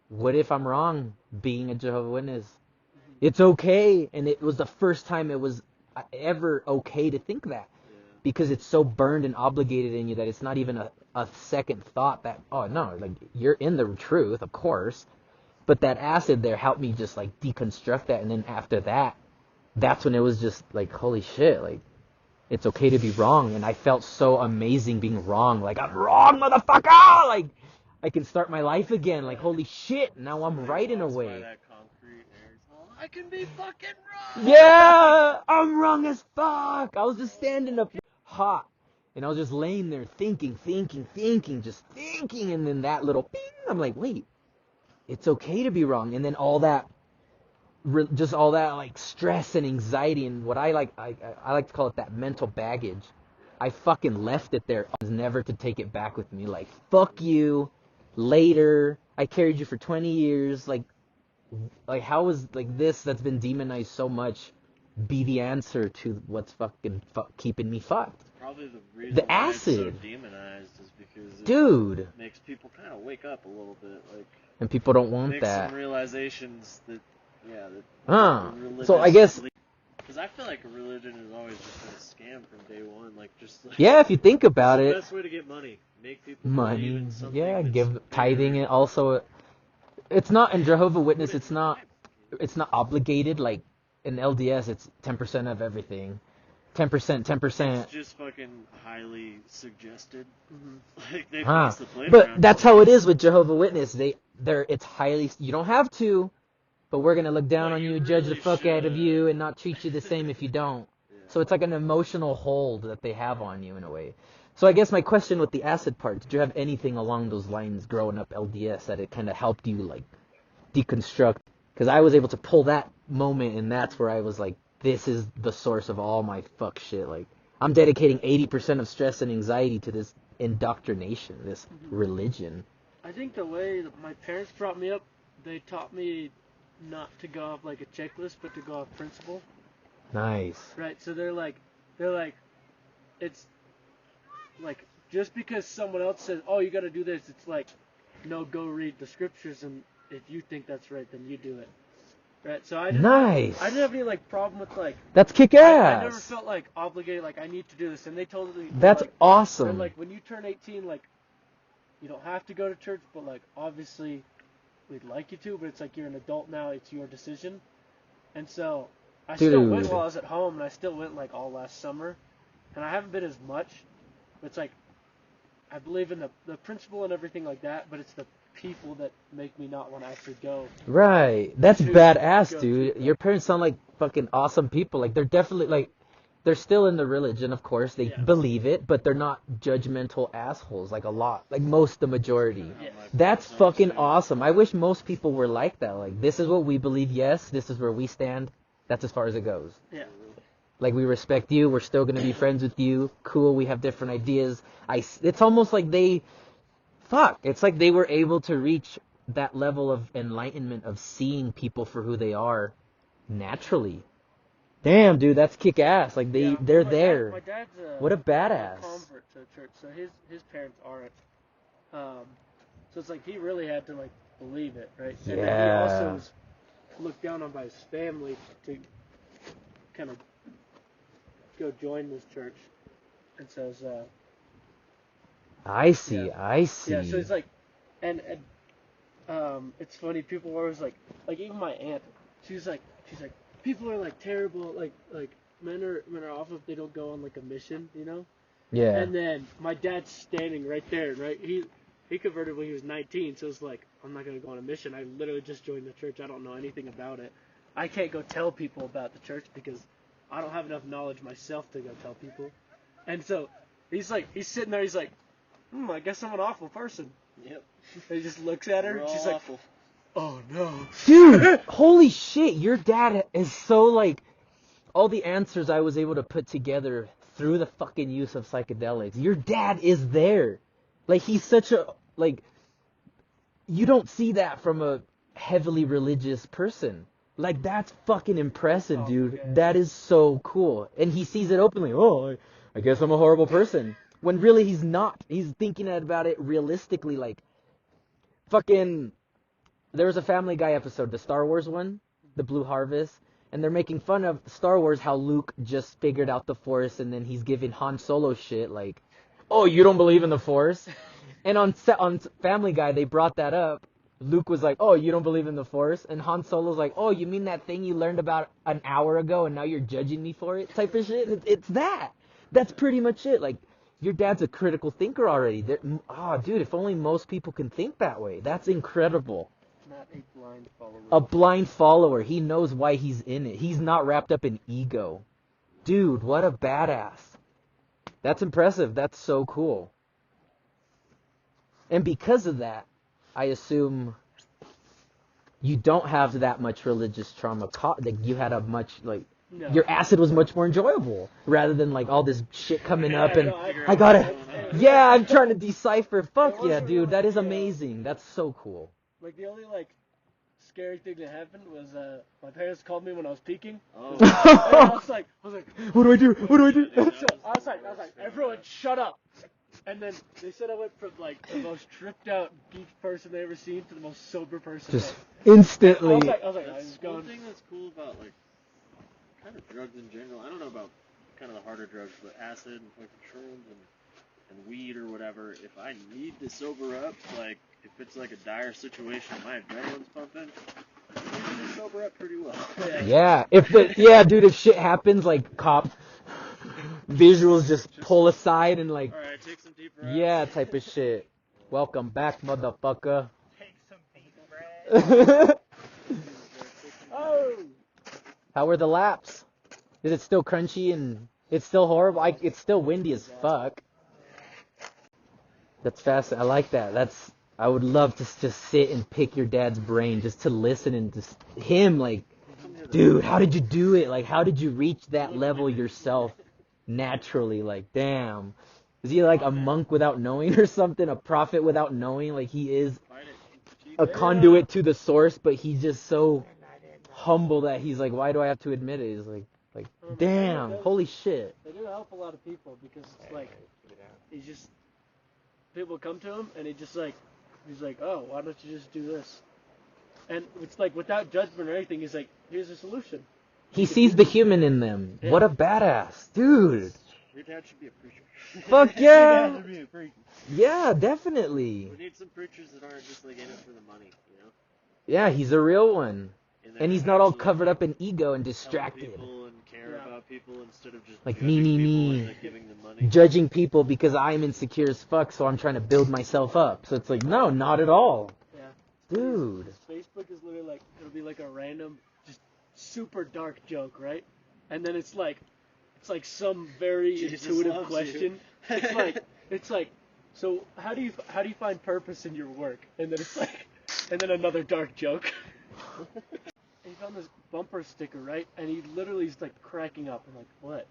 what if I'm wrong being a Jehovah's Witness? It's okay. And it was the first time it was ever okay to think that. Because it's so burned and obligated in you that it's not even a second thought that, oh no, like you're in the truth, of course. But that acid there helped me just like deconstruct that. And then after that, that's when it was just like, holy shit, like it's okay to be wrong. And I felt so amazing being wrong. Like, I'm wrong, motherfucker! Like, I can start my life again. Like, holy shit, now I'm right in a way. I can be fucking wrong! Yeah! I'm wrong as fuck! I was just standing up hot. And I was just laying there thinking, just thinking. And then that little ping, I'm like, wait, it's okay to be wrong. And then all that, just all that like stress and anxiety and what I like to call it that mental baggage. I fucking left it there. I was never to take it back with me. Like, fuck you. Later. I carried you for 20 years. Like how was like this that's been demonized so much be the answer to what's fucking keeping me fucked? Probably the reason the why acid. it's so demonized is because Dude. Makes people kind of wake up a little bit, like. And people don't want makes that. Some realizations that, So I guess. Because I feel like a religion has always just been a scam from day one, like just. Like, yeah, if you think about it's it. the best way to get money. Make people believe in something. Yeah, that's give tithing it also. It's not in Jehovah's Witness. It's not obligated like in LDS. It's 10% of everything. 10%. It's just fucking highly suggested. Mm-hmm. Like they Huh. the playground. But that's how it is with Jehovah's Witness. It's highly. You don't have to, but we're gonna look down on you, judge the fuck out of you, and not treat you the same if you don't. Yeah. So it's like an emotional hold that they have on you in a way. So I guess my question with the acid part, did you have anything along those lines growing up LDS that it kind of helped you like deconstruct? Because I was able to pull that moment, and that's where I was like, this is the source of all my fuck shit. Like, I'm dedicating 80% of stress and anxiety to this indoctrination, this religion. I think the way that my parents brought me up, they taught me not to go off like a checklist, but to go off principle. Nice. Right, so they're like, it's like, just because someone else says, oh, you gotta do this, it's like, no, go read the scriptures, and if you think that's right, then you do it. Right, so I didn't have any like problem with like. That's kick-ass. I never felt like obligated, like I need to do this, and they told me. That's like, awesome. And like when you turn 18, like, you don't have to go to church, but like obviously, we'd like you to, but it's like you're an adult now, it's your decision, and so I still went while I was at home, and I still went like all last summer, and I haven't been as much, but it's like, I believe in the principle and everything like that, but it's the people that make me not want to actually go. Right. That's badass, dude. Your parents sound like fucking awesome people. Like, they're definitely, like, they're still in the religion, of course. They believe it, but they're not judgmental assholes, like a lot. Like, the majority. Yeah. That's fucking awesome. I wish most people were like that. Like, this is what we believe, yes. This is where we stand. That's as far as it goes. Yeah. Like, we respect you. We're still going to be friends with you. Cool, we have different ideas. It's almost like it's like they were able to reach that level of enlightenment of seeing people for who they are naturally. Damn, dude, that's kick-ass. Like, they're there. My dad's what a badass. A convert to church, so his parents aren't. So it's like he really had to, like, believe it, right? Yeah. And then he also was looked down on by his family to kind of go join this church. And so it's, I see. Yeah, so it's like, and it's funny, people were always like even my aunt, she's like, people are like terrible, like men are awful if they don't go on like a mission, you know? Yeah. And then my dad's standing right there, right? He converted when he was 19, so it's like, I'm not gonna go on a mission. I literally just joined the church. I don't know anything about it. I can't go tell people about the church because I don't have enough knowledge myself to go tell people. And so he's sitting there, he's like, I guess I'm an awful person. Yep. And he just looks at her, and she's awful. like, oh no. Dude, holy shit, your dad is so like, all the answers I was able to put together through the fucking use of psychedelics. Your dad is there. Like, he's such a, like, you don't see that from a heavily religious person. Like, that's fucking impressive, dude. Okay. That is so cool. And he sees it openly. Oh, I guess I'm a horrible person. When really he's not. He's thinking about it realistically, like, fucking, there was a Family Guy episode, the Star Wars one, the Blue Harvest, and they're making fun of Star Wars how Luke just figured out the Force, and then he's giving Han Solo shit like, "Oh, you don't believe in the Force?" And on Family Guy, they brought that up. Luke was like, "Oh, you don't believe in the Force?" And Han Solo's like, "Oh, you mean that thing you learned about an hour ago, and now you're judging me for it?" Type of shit. It's that. That's pretty much it. Like, your dad's a critical thinker already. Dude, if only most people can think that way. That's incredible. Not a blind follower. A blind follower. He knows why he's in it. He's not wrapped up in ego. Dude, what a badass. That's impressive. That's so cool. And because of that, I assume you don't have that much religious trauma. Like, you had a much, like, No. your acid was much more enjoyable rather than, like, all this shit coming up and I'm trying to decipher. Fuck yeah, dude. That is amazing. That's so cool. Like, the only, like, scary thing that happened was, my parents called me when I was peaking. Oh. And I was like, What do I do? What do I do? so I was like, everyone shut up. And then they said I went from, like, the most tripped out geek person they ever seen to the most sober person. Just instantly. I was like, I was That's going. one thing that's cool about, like, kind of drugs in general. I don't know about kind of the harder drugs, but acid and fucking shrooms and weed or whatever. If I need to sober up, like, if it's like a dire situation, my adrenaline's pumping, I usually sober up pretty well. Yeah, dude, if shit happens, like, cop visuals just pull aside and, like, Alright, take some deep breaths. yeah, type of shit. Welcome back, motherfucker. Take some deep breath. Oh! How were the laps? Is it still crunchy and it's still horrible? It's still windy as fuck. That's fast. I like that. I would love to just sit and pick your dad's brain, just to listen and just him, like, dude, how did you do it? Like, how did you reach that level yourself naturally? Like, damn. Is he like a monk without knowing or something? A prophet without knowing? Like, he is a conduit to the source, but he's just so humble that he's like, why do I have to admit it? He's like, damn, holy shit. They do help a lot of people because it's like, he's just, people come to him and he's like, oh, why don't you just do this? And it's like, without judgment or anything, he's like, here's a solution. He sees the human in them. Yeah. What a badass. Dude. Your dad should be a preacher. Fuck Your yeah. dad should be a preacher. Yeah, definitely. We need some preachers that aren't just like in it for the money, you know? Yeah, he's a real one. they're And he's not all actually covered up in ego and help distracted. people and care about people instead of just Like, judging me, people me. and, like, giving them money. Judging people because I'm insecure as fuck, so I'm trying to build myself up. So it's like, no, not at all. Yeah. Dude. Facebook is literally like, it'll be like a random, just super dark joke, right? And then it's like some very Jesus intuitive loves question. you. It's like, so how do you find purpose in your work? And then it's like, and then another dark joke. He found this bumper sticker, right? And he literally is like cracking up. I'm like, what?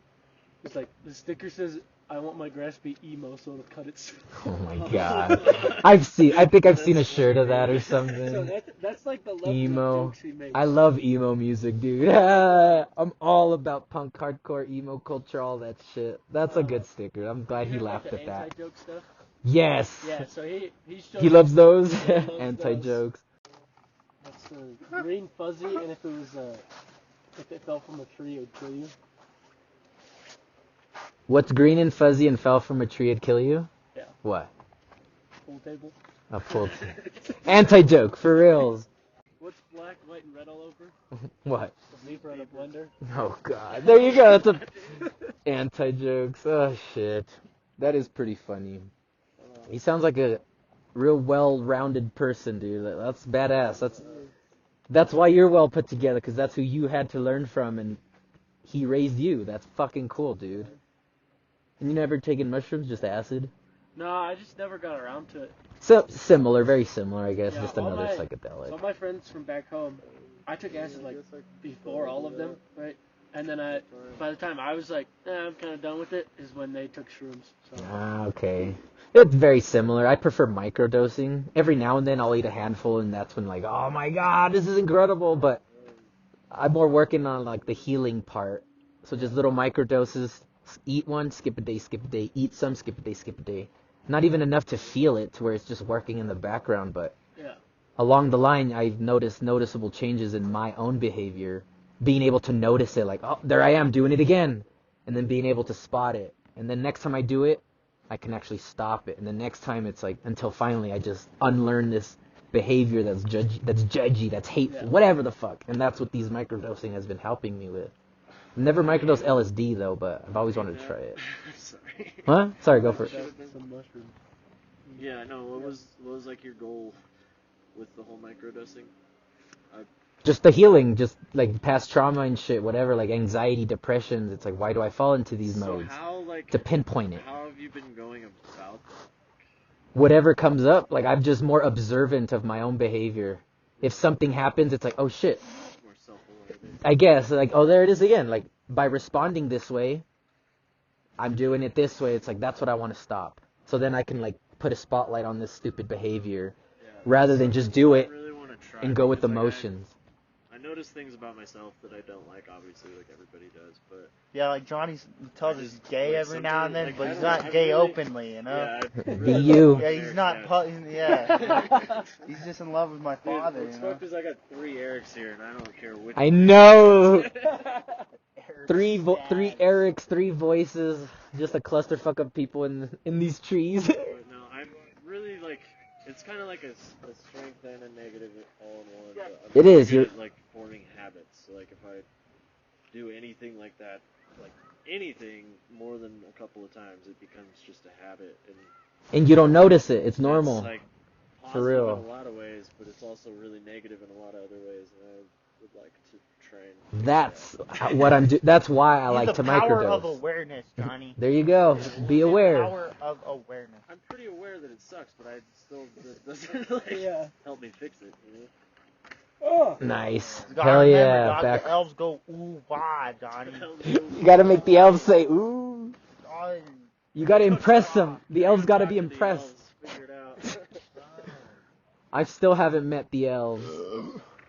It's like, the sticker says, I want my grass to be emo, so it'll cut it. Oh my god. I think I've seen a shirt of that or something. So that's like the level Emo. of jokes he makes. I love emo music, dude. I'm all about punk, hardcore, emo culture, all that shit. That's a good sticker. I'm glad he You know, laughed like at the that. Antijoke stuff? Yes. Yeah, so he showed He loves those. He loves Anti-jokes. That's green fuzzy, and if it fell from a tree, it would kill you. What's green and fuzzy and fell from a tree and kill you? Yeah. What? Pool table. A pull. Anti-joke, for reals. What's black, white, and red all over? What? A leaf on a blender. Oh god. There you go. That's a anti-jokes. Oh shit. That is pretty funny. He sounds like a real well-rounded person, dude. That's badass. That's why you're well put together, because that's who you had to learn from, and he raised you. That's fucking cool, dude. And you never taken mushrooms, just acid? No, I just never got around to it. So similar, very similar, I guess. Yeah, Just all another my- psychedelic. All my friends from back home, I took acid like before all of them, right? And then by the time I was like, I'm kind of done with it, is when they took shrooms. So. Ah, okay. It's very similar. I prefer microdosing. Every now and then I'll eat a handful, and that's when like, oh my god, this is incredible. But I'm more working on like the healing part. So just little microdoses. Eat one, skip a day. Eat some, skip a day. Not even enough to feel it to where it's just working in the background, but Yeah. along the line, I've noticed noticeable changes in my own behavior. Being able to notice it, like, oh, there I am doing it again. And then being able to spot it. And then next time I do it, I can actually stop it. And the next time it's like, until finally I just unlearn this behavior that's judgy, that's hateful, whatever the fuck. And that's what these microdosing has been helping me with. I've never microdosed LSD though, but I've always wanted to try it. Sorry. Huh? Sorry, go for it. Some mushroom. Yeah, no. What was like your goal with the whole microdosing? Just the healing, just like past trauma and shit, whatever, like anxiety, depressions. It's like, why do I fall into these modes? How, like, to pinpoint it. How have you been going about that? Whatever comes up, like I'm just more observant of my own behavior. If something happens, it's like, oh shit. More self-aware. I guess, like, oh, there it is again. Like, by responding this way, I'm doing it this way. It's like, that's what I want to stop. So then I can, like, put a spotlight on this stupid behavior rather than just do it really want to try and go with the because, like, motions. I notice things about myself that I don't like, obviously, like everybody does, but... Yeah, like Johnny tells us he's gay like, every now and then, like, but I he's don't- not I gay really- openly, you know? Yeah, I Be really you. like Yeah, he's Eric, not, yeah. He's just in love with my Dude, father, what's you know? fucked is I got 3 Erics here, and I don't care which I one. know! Eric's Three dad. Erics, 3 voices, just a clusterfuck of people in these trees. But no, I'm really, like... It's kind of like a strength and a negative all in one. But I'm It really is, good you're- at, like, forming habits. So, like, if I do anything like that, like, anything more than a couple of times, it becomes just a habit. And And you don't notice it. It's normal. That's, like, For positive real. in a lot of ways, but it's also really negative in a lot of other ways, and I would like to try and... That's what I'm That's why I He's like the to power of microdose. awareness, Johnny. There you go. Be aware. Power of awareness. I'm pretty aware that it sucks, but I still... That doesn't, like, Yeah. help me fix it, you know? Oh. Nice. You gotta Hell remember, yeah. dog, Back. the elves go ooh wah, Johnny. You gotta make the elves say, ooh. Oh, You gotta impress them. The elves gotta be Talk to the impressed. elves, figure it out. I still haven't met the elves.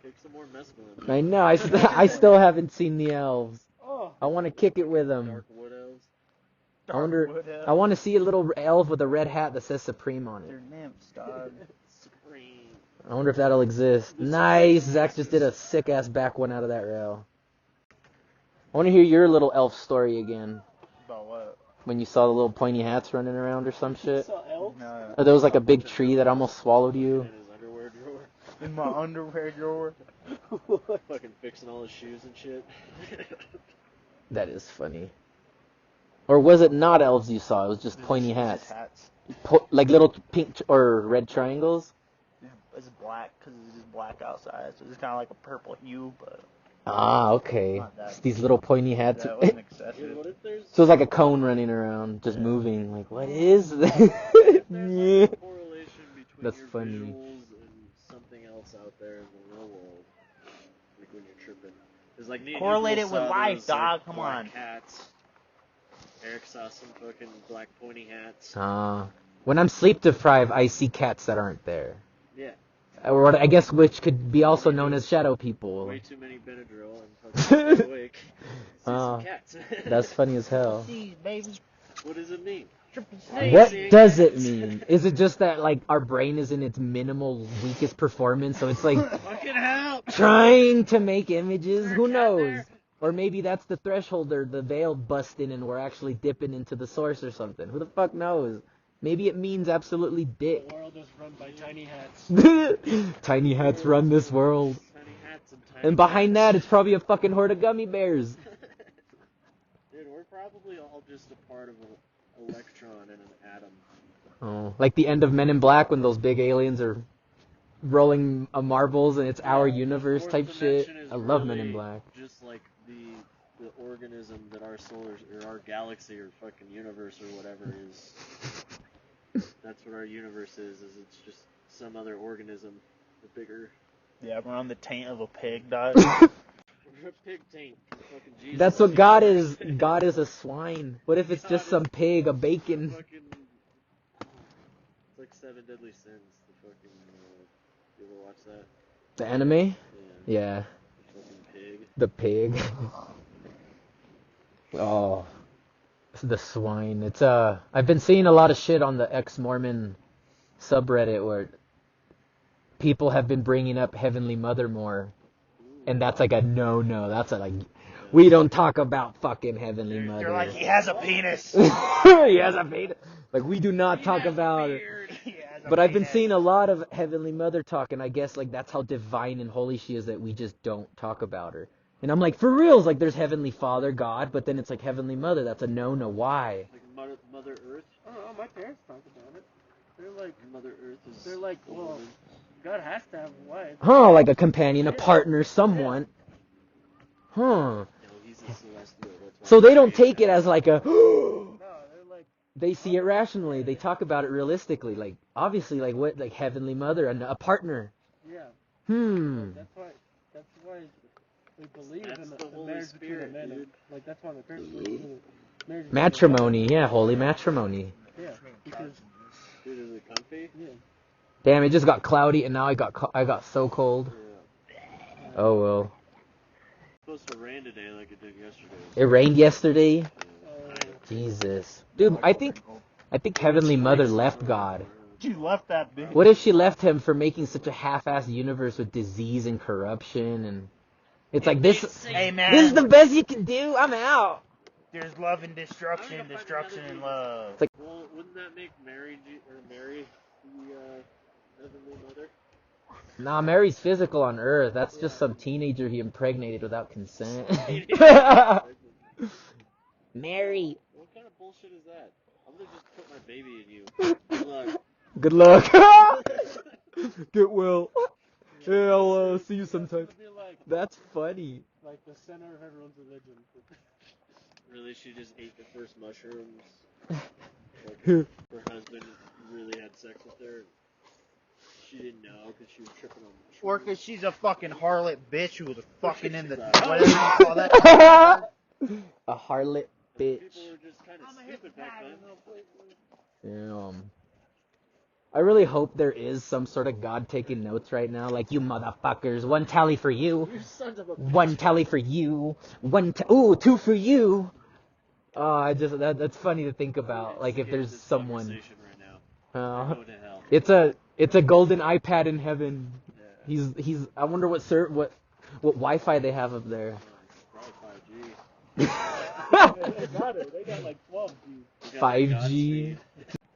Take some more mescaline. I know. I still haven't seen the elves. Oh. I want to kick it with them. Dark wood elves. I wonder. Darkwood elves. I want to see a little elf with a red hat that says Supreme on it. They're nymphs, dog. Supreme. I wonder if that'll exist. Nice. Zach just did a sick ass back one out of that rail. I want to hear your little elf story again. About what? When you saw the little pointy hats running around or some shit. Saw elves? No. Or there was like a big tree that almost swallowed In you. his underwear drawer. In my underwear drawer. Fucking fixing all his shoes and shit. That is funny. Or was it not elves you saw? It was just pointy hats. Hats. Like little pink or red triangles? It's black because it's just black outside, so it's kind of like a purple hue, but Ah, okay. Not that. It's these little pointy hats. that wasn't Dude, excessive. what if there's... So it's like a cone running around, just Yeah. moving. Like, what is If there's that? like a correlation between That's your funny. visuals and something else out there in the real world, like when you're tripping. It's like me and you Correlate both it with saw life, those, dog, like, come black on. Hats. Eric saw some fucking black pointy hats. When I'm sleep deprived, I see cats that aren't there. Yeah, Or what I guess which could be also known as shadow people. way too many Benadryl and fucking stay awake. See some cats. That's funny as hell. Jeez, baby. What does it mean? Triple What snake. does it mean? Is it just that like our brain is in its minimal, weakest performance, so it's like Fucking help! trying to make images? Is there a Who cat knows? there? Or maybe that's the threshold or the veil busting and we're actually dipping into the source or something. Who the fuck knows? Maybe it means absolutely dick. The world is run by tiny hats. Tiny hats run this world. Tiny hats and tiny And behind that, cats. it's probably a fucking horde of gummy bears. Dude, we're probably all just a part of an electron and an atom. Oh, like the end of Men in Black when those big aliens are rolling marbles and it's our universe Fourth type shit. dimension is I love Men in really Black. Just like the organism that our solar or our galaxy or fucking universe or whatever is. That's what our universe is it's just some other organism, the bigger. Yeah, we're on the taint of a pig, dog. We're a pig taint. Fucking Jesus. That's what God is. God is a swine. What if it's just some pig, a bacon? Fucking. It's like Seven Deadly Sins. The fucking. You ever watch that? The anime? Yeah. Yeah. The fucking pig. The pig. Oh. The swine. It's I've been seeing a lot of shit on the ExMormon subreddit where people have been bringing up Heavenly Mother more, and that's like a no. That's a like, we don't talk about fucking Heavenly Mother. They're like, he has a penis. He has a penis. Like, we do not talk about it. But I've been seeing a lot of Heavenly Mother talk, and I guess like that's how divine and holy she is that we just don't talk about her. And I'm like, for reals, like there's Heavenly Father, God, but then it's like Heavenly Mother. That's a no. Why? Like Mother Earth. I don't know. My parents talk about it. They're like, Mother Earth is. they're like, well, God has to have a wife. Huh? Like a companion, a partner, someone. Huh? No, he's a celestial. That's why So they don't take it as like a. No, they're like, They see it rationally. They talk about it realistically. Like obviously, like what, like Heavenly Mother, a partner. yeah. That's why we believe That's in the the Holy marriage between a Spirit, man and dude. like that's why my parents believe in the marriage. Matrimony, yeah, holy matrimony. Yeah, because Dude, is it comfy? yeah. Damn, it just got cloudy, and now I got so cold. Yeah. Oh well. It's supposed to rain today like it did yesterday. It rained yesterday. Yeah. Jesus, dude, I think Heavenly Mother left God. You left that bitch. What if she left him for making such a half-assed universe with disease and corruption, and it's like this. Hey man, This is the best you can do. I'm out. there's love and destruction, destruction and love. It's like, Well, wouldn't that make Mary the Heavenly Mother? nah, Mary's physical on Earth. That's just some teenager he impregnated without consent. Mary. What kind of bullshit is that? I'm gonna just put my baby in you. Good luck. Good luck. Get well. Yeah, I'll see you sometime. It'd be like That's funny. the center of everyone's religion. Really, she just ate the first mushrooms. Like, her husband really had sex with her. She didn't know because she was tripping on mushrooms. Or cause she's a fucking harlot bitch who was fucking in the whatever you call that. A harlot bitch. People were just kind of stupid back then. Yeah. I really hope there is some sort of God taking notes right now. Like, you motherfuckers, one tally for you, You sons of a one tally for you, two for you. Oh, that's funny to think about. Like, if there's This someone. conversation right now. Go to hell. It's a golden iPad in heaven. Yeah. He's. I wonder what Wi-Fi they have up there. Probably 5G. They got it. They got like 12 G's. You got that 5G. Godspeed.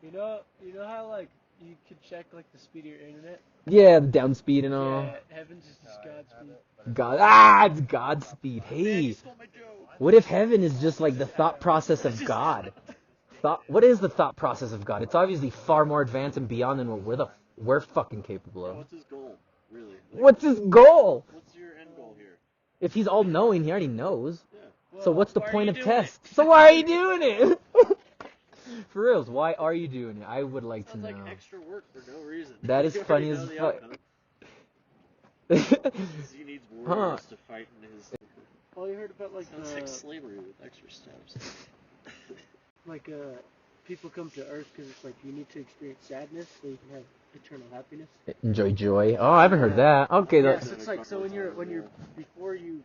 You know how like you could check like the speed of your internet? Yeah, the down speed and all. Yeah, heaven's just Godspeed. It's Godspeed. Man, you Hey, stole my joke. what if heaven is just like the thought process of God? What is the thought process of God? It's obviously far more advanced and beyond than what we're fucking capable of. What's his goal, really? What's his goal? What's your end goal here? If he's all knowing, he already knows. Yeah. So what's the why are point you of doing tests? it? So why are you doing it? For reals, why are you doing it? I would like to Sounds know. like extra work for no reason. That is You funny already as know the fuck. outcome. He needs warriors to fight in his. Oh, you heard about like Sounds like slavery with extra steps. people come to Earth because it's like you need to experience sadness so you can have eternal happiness. Enjoy joy. Oh, I haven't heard that. Okay, Yeah, that, so it's like so when you're before you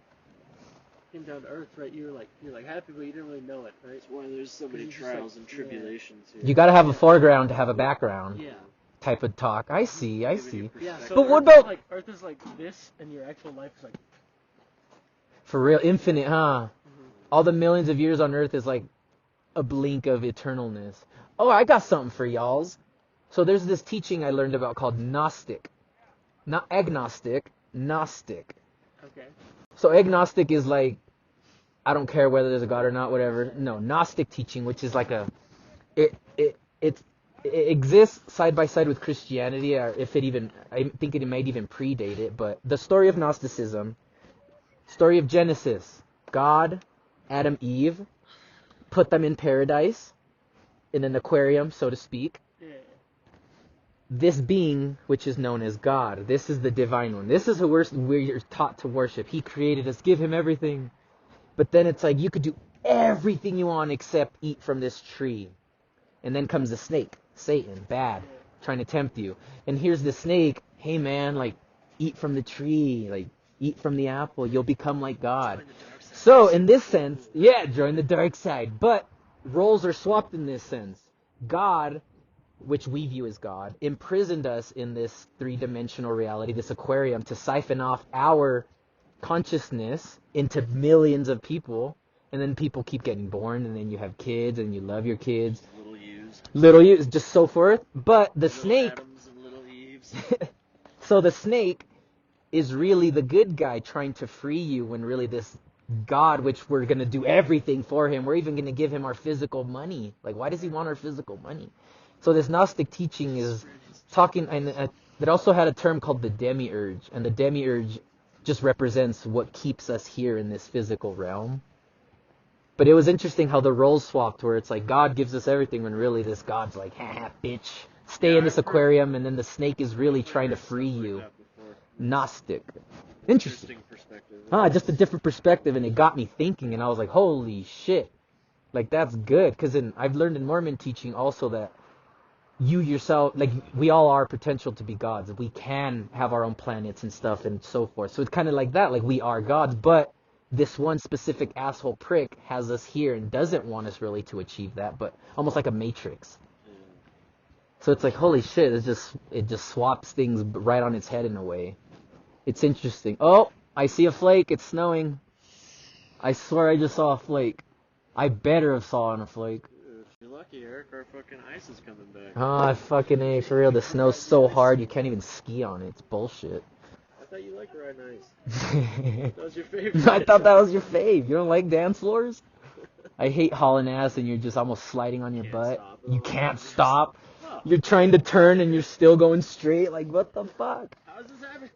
came down to Earth, right? You're like happy, but you didn't really know it, right? That's why there's so many Because you just, trials like, and tribulations here. you gotta have a foreground to have a background Yeah. type of talk. I see. Yeah. So But what Earth is about- like Earth is like this, and your actual life is like. For real, infinite, huh? Mm-hmm. All the millions of years on Earth is like a blink of eternalness. Oh, I got something for y'alls. So there's this teaching I learned about called Gnostic. Not agnostic, Gnostic. Okay. So agnostic is like, I don't care whether there's a God or not, whatever. No, Gnostic teaching, which is like it exists side by side with Christianity, or if it even, I think it might even predate it, but the story of Gnosticism, story of Genesis, God, Adam, Eve, put them in paradise, in an aquarium, so to speak. Yeah. This being, which is known as God, this is the divine one. This is who we're taught to worship. He created us, give him everything. But then it's like, you could do everything you want except eat from this tree. And then comes the snake, Satan, bad, trying to tempt you. And here's the snake, hey man, like, eat from the tree, like, eat from the apple, you'll become like God. So, in this sense, yeah, join the dark side. But roles are swapped in this sense. God which we view as God, imprisoned us in this three-dimensional reality, this aquarium, to siphon off our consciousness into millions of people, and then people keep getting born, and then you have kids, and you love your kids. Little U's, just so forth. But the Little snake, Adams and little Eves. so the snake is really the good guy trying to free you, when really this God, which we're going to do everything for him, we're even going to give him our physical money. Like, why does he want our physical money? So this Gnostic teaching is talking, and it also had a term called the demiurge, and the demiurge just represents what keeps us here in this physical realm. But it was interesting how the roles swapped, where it's like God gives us everything, when really this God's like, ha, bitch, stay in this aquarium, and then the snake is really trying to free you. Gnostic. Interesting. Perspective. Just a different perspective, and it got me thinking, and I was like, holy shit. Like, that's good, because I've learned in Mormon teaching also that you yourself, like, we all are potential to be gods. We can have our own planets and stuff and so forth. So it's kind of like that, like, we are gods, but this one specific asshole prick has us here and doesn't want us really to achieve that, but almost like a matrix. So it's like, holy shit, it just swaps things right on its head in a way. It's interesting. Oh, I see a flake. It's snowing. I swear I just saw a flake. I better have saw a flake. If you're lucky, Eric, our fucking ice is coming back. Oh, fucking A, for real. The snow's so hard you can't even ski on it. It's bullshit. I thought you liked riding ice. That was your favorite. I thought that was your fave. You don't like dance floors? I hate hauling ass and you're just almost sliding on your butt. You can't stop. You're trying to turn and you're still going straight. Like, what the fuck? How is this happening?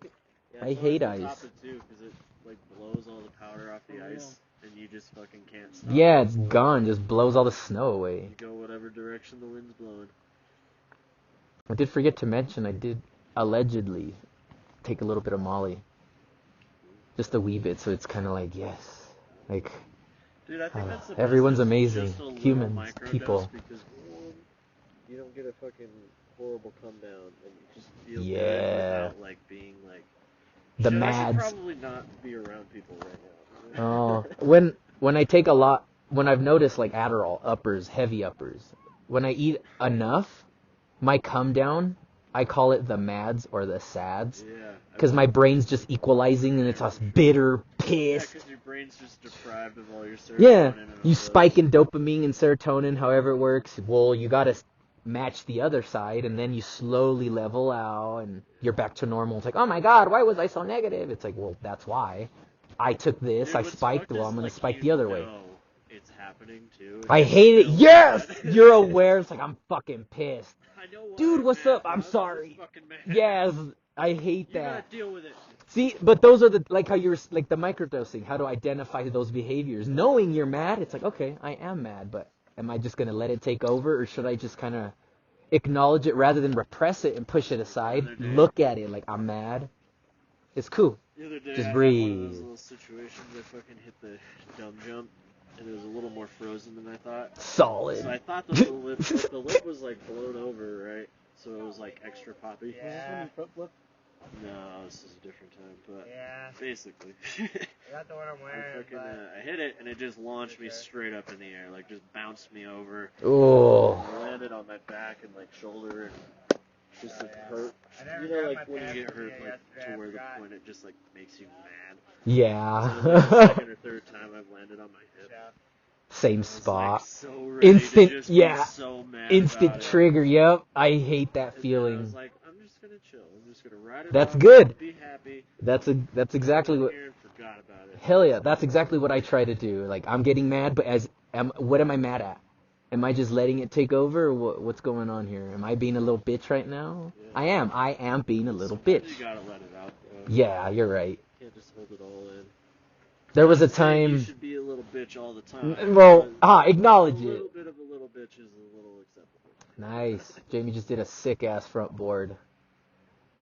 Yeah, I hate ice. Too, because it like blows all the powder off the ice, and you just fucking can't stop. Yeah, it's gone. Just blows all the snow away. You go whatever direction the wind's blowing. I did forget to mention, I did allegedly take a little bit of Molly. Just a wee bit, so it's kind of like, yes. Like, dude, I think that's the everyone's best. amazing. Just a little Humans, microdose, people. Because you don't get a fucking horrible come down, and you just feel Yeah. good without like being like. The I mads. should probably not be around people right now. Oh, when I take a lot, when I've noticed like Adderall, uppers, heavy uppers, when I eat enough, my come down, I call it the mads or the sads. Yeah. Because my brain's just equalizing and it's us bitter, pissed. Because your brain's just deprived of all your serotonin. Yeah, and you all spike those. in dopamine and serotonin, however it works. Well, you gotta match the other side, and then you slowly level out, and you're back to normal. It's like, oh my god, why was I so negative? It's like, well, that's why. I took this, Dude, I what's spiked, fucked well, is, I'm gonna like, spike you the other way. know it's happening too. I hate it. Yes! You're aware. It's like, I'm fucking pissed. I know why Dude, I'm what's mad, up? but I'm just sorry. fucking mad. Yes, I hate You gotta that. deal with it. See, but those are the, like how you're, like the microdosing, how to identify those behaviors. Knowing you're mad, it's like, okay, I am mad, but am I just gonna let it take over, or should I just kind of acknowledge it rather than repress it and push it aside? Look at it like, I'm mad. It's cool. The other day, Just I had breathe. one of those little situations. I fucking hit the dumb jump, and it was a little more frozen than I thought. Solid. So I thought the lip was like blown over, right? So it was like extra poppy. Yeah. No, this is a different time, but Yeah. basically. Not the one I'm wearing, but... I hit it, and it just launched me straight up in the air, like just bounced me over. Oh. I landed on my back and like shoulder, and just like yeah. hurt. I never You know, grabbed like my when you pants get from hurt, you like yesterday, to I where the forgot. point it just like makes you mad. Yeah. So like the second or third time I've landed on my hip. Yeah. Same I was, spot. like, so ready Instant- to just yeah. be so mad Instant about it. trigger. Yep. I hate that And then I feeling. was like, I'm just gonna chill. I'm just gonna ride it That's off, good. Be happy. That's exactly what. Here and forgot about it. Hell yeah, that's exactly what I try to do. Like, I'm getting mad, but what am I mad at? Am I just letting it take over, or what's going on here? Am I being a little bitch right now? Yeah. I am being a little Sometimes bitch. You gotta let it out, bro. Yeah, you're right. You can't just hold it all in. There was a I'm not saying You time. should be a little bitch all the time. Well, but acknowledge a little it. bit of a little bitch is a little acceptable. Nice. Jamie just did a sick ass front board.